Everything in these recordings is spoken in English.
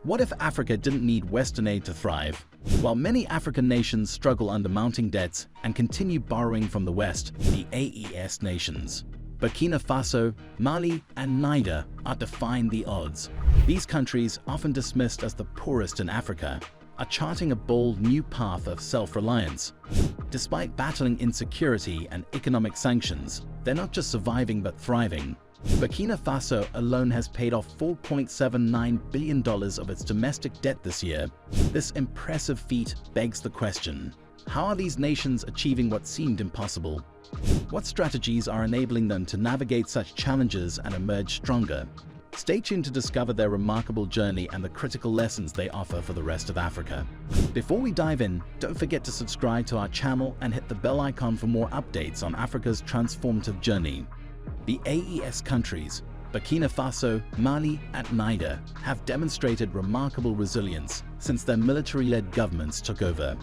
What if Africa didn't need Western aid to thrive? While many African nations struggle under mounting debts and continue borrowing from the West, the AES nations, Burkina Faso, Mali, and Niger, are defying the odds. These countries, often dismissed as the poorest in Africa, are charting a bold new path of self-reliance. Despite battling insecurity and economic sanctions, they're not just surviving but thriving. Burkina Faso alone has paid off $4.79 billion of its domestic debt this year. This impressive feat begs the question: how are these nations achieving what seemed impossible? What strategies are enabling them to navigate such challenges and emerge stronger? Stay tuned to discover their remarkable journey and the critical lessons they offer for the rest of Africa. Before we dive in, don't forget to subscribe to our channel and hit the bell icon for more updates on Africa's transformative journey. The AES countries, Burkina Faso, Mali, and Niger, have demonstrated remarkable resilience since their military-led governments took over.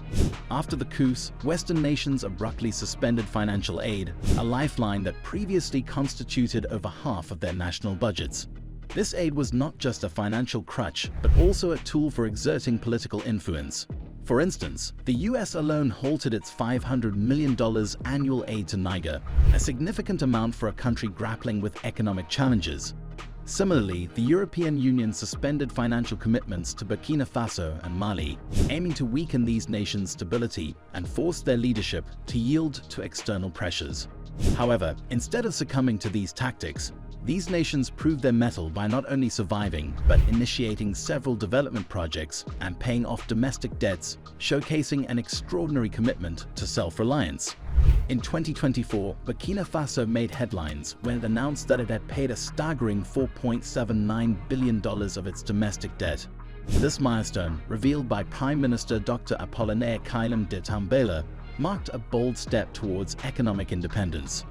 After the coups, Western nations abruptly suspended financial aid, a lifeline that previously constituted over half of their national budgets. This aid was not just a financial crutch, but also a tool for exerting political influence. For instance, the US alone halted its $500 million annual aid to Niger, a significant amount for a country grappling with economic challenges. Similarly, the European Union suspended financial commitments to Burkina Faso and Mali, aiming to weaken these nations' stability and force their leadership to yield to external pressures. However, instead of succumbing to these tactics, these nations proved their mettle by not only surviving, but initiating several development projects and paying off domestic debts, showcasing an extraordinary commitment to self-reliance. In 2024, Burkina Faso made headlines when it announced that it had paid a staggering $4.79 billion of its domestic debt. This milestone, revealed by Prime Minister Dr. Apollinaire Kailam de Tambela, marked a bold step towards economic independence.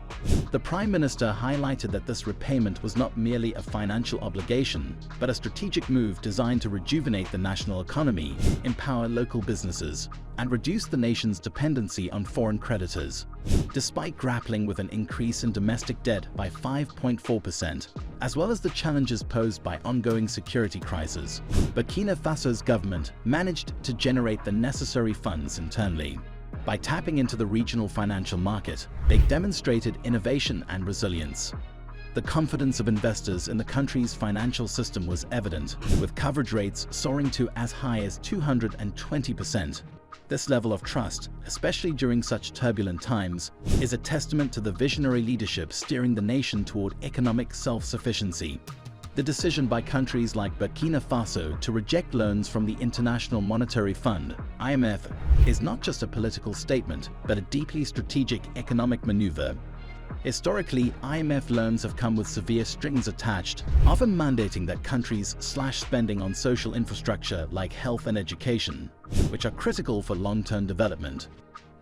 The Prime Minister highlighted that this repayment was not merely a financial obligation, but a strategic move designed to rejuvenate the national economy, empower local businesses, and reduce the nation's dependency on foreign creditors. Despite grappling with an increase in domestic debt by 5.4%, as well as the challenges posed by ongoing security crises, Burkina Faso's government managed to generate the necessary funds internally. By tapping into the regional financial market, they demonstrated innovation and resilience. The confidence of investors in the country's financial system was evident, with coverage rates soaring to as high as 220%. This level of trust, especially during such turbulent times, is a testament to the visionary leadership steering the nation toward economic self-sufficiency. The decision by countries like Burkina Faso to reject loans from the International Monetary Fund (IMF) is not just a political statement, but a deeply strategic economic maneuver. Historically, IMF loans have come with severe strings attached, often mandating that countries slash spending on social infrastructure like health and education, which are critical for long-term development.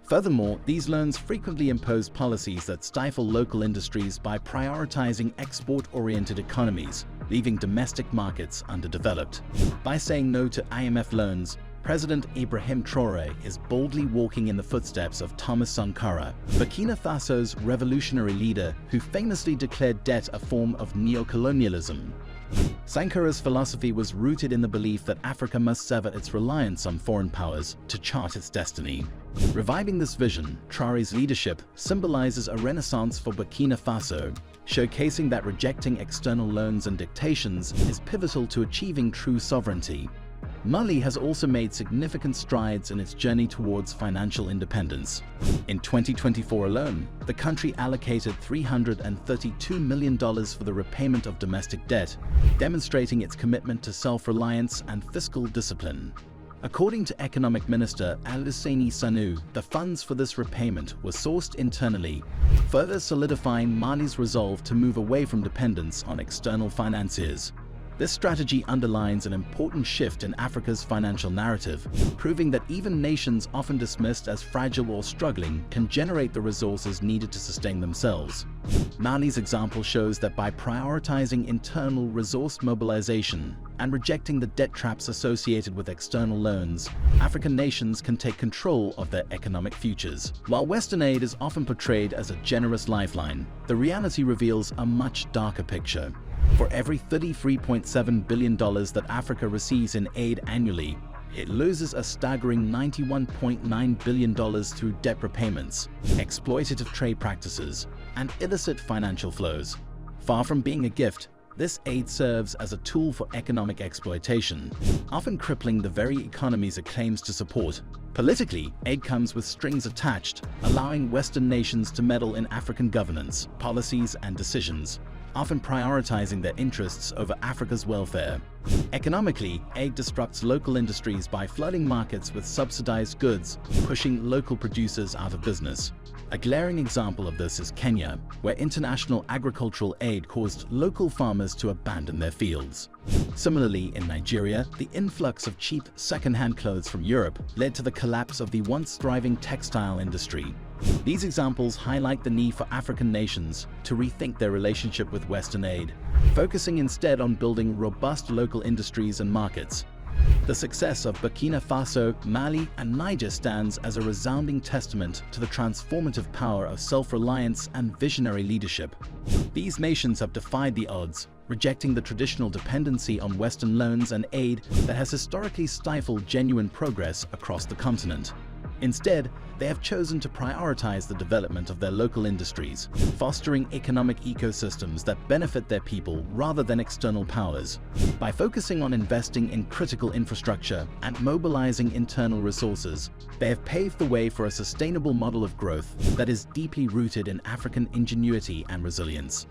Furthermore, these loans frequently impose policies that stifle local industries by prioritizing export-oriented economies, leaving domestic markets underdeveloped. By saying no to IMF loans, President Ibrahim Traore is boldly walking in the footsteps of Thomas Sankara, Burkina Faso's revolutionary leader who famously declared debt a form of neocolonialism. Sankara's philosophy was rooted in the belief that Africa must sever its reliance on foreign powers to chart its destiny. Reviving this vision, Traore's leadership symbolizes a renaissance for Burkina Faso, showcasing that rejecting external loans and dictations is pivotal to achieving true sovereignty. Mali has also made significant strides in its journey towards financial independence. In 2024 alone, the country allocated $332 million for the repayment of domestic debt, demonstrating its commitment to self-reliance and fiscal discipline. According to Economic Minister Al-Husseini Sanu, the funds for this repayment were sourced internally, further solidifying Mali's resolve to move away from dependence on external financiers. This strategy underlines an important shift in Africa's financial narrative, proving that even nations often dismissed as fragile or struggling can generate the resources needed to sustain themselves. Mali's example shows that by prioritizing internal resource mobilization and rejecting the debt traps associated with external loans, African nations can take control of their economic futures. While Western aid is often portrayed as a generous lifeline, the reality reveals a much darker picture. For every $33.7 billion that Africa receives in aid annually, it loses a staggering $91.9 billion through debt repayments, exploitative trade practices, and illicit financial flows. Far from being a gift, this aid serves as a tool for economic exploitation, often crippling the very economies it claims to support. Politically, aid comes with strings attached, allowing Western nations to meddle in African governance, policies, and decisions, often prioritizing their interests over Africa's welfare. Economically, aid disrupts local industries by flooding markets with subsidized goods, pushing local producers out of business. A glaring example of this is Kenya, where international agricultural aid caused local farmers to abandon their fields. Similarly, in Nigeria, the influx of cheap second-hand clothes from Europe led to the collapse of the once thriving textile industry. These examples highlight the need for African nations to rethink their relationship with Western aid, focusing instead on building robust local industries and markets. The success of Burkina Faso, Mali, and Niger stands as a resounding testament to the transformative power of self-reliance and visionary leadership. These nations have defied the odds, rejecting the traditional dependency on Western loans and aid that has historically stifled genuine progress across the continent. Instead, they have chosen to prioritize the development of their local industries, fostering economic ecosystems that benefit their people rather than external powers. By focusing on investing in critical infrastructure and mobilizing internal resources, they have paved the way for a sustainable model of growth that is deeply rooted in African ingenuity and resilience.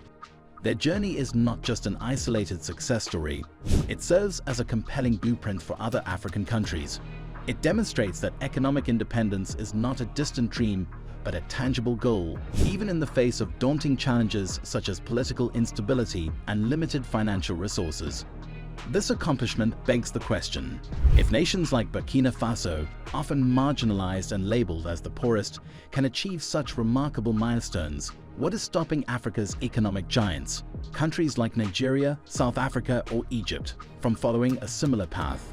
Their journey is not just an isolated success story, it serves as a compelling blueprint for other African countries. It demonstrates that economic independence is not a distant dream, but a tangible goal, even in the face of daunting challenges such as political instability and limited financial resources. This accomplishment begs the question: if nations like Burkina Faso, often marginalized and labeled as the poorest, can achieve such remarkable milestones, what is stopping Africa's economic giants, countries like Nigeria, South Africa, or Egypt, from following a similar path?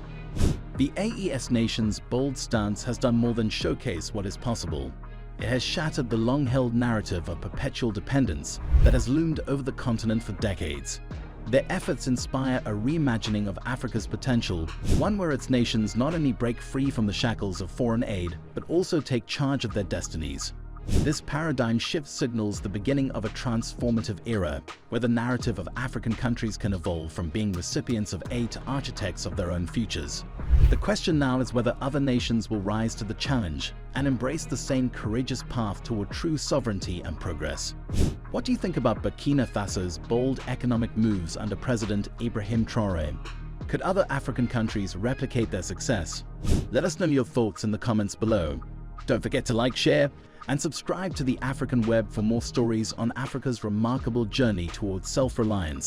The AES nation's bold stance has done more than showcase what is possible. It has shattered the long-held narrative of perpetual dependence that has loomed over the continent for decades. Their efforts inspire a reimagining of Africa's potential, one where its nations not only break free from the shackles of foreign aid, but also take charge of their destinies. This paradigm shift signals the beginning of a transformative era, where the narrative of African countries can evolve from being recipients of aid to architects of their own futures. The question now is whether other nations will rise to the challenge and embrace the same courageous path toward true sovereignty and progress. What do you think about Burkina Faso's bold economic moves under President Ibrahim Traore? Could other African countries replicate their success? Let us know your thoughts in the comments below. Don't forget to like, share, and subscribe to the African Web for more stories on Africa's remarkable journey towards self-reliance.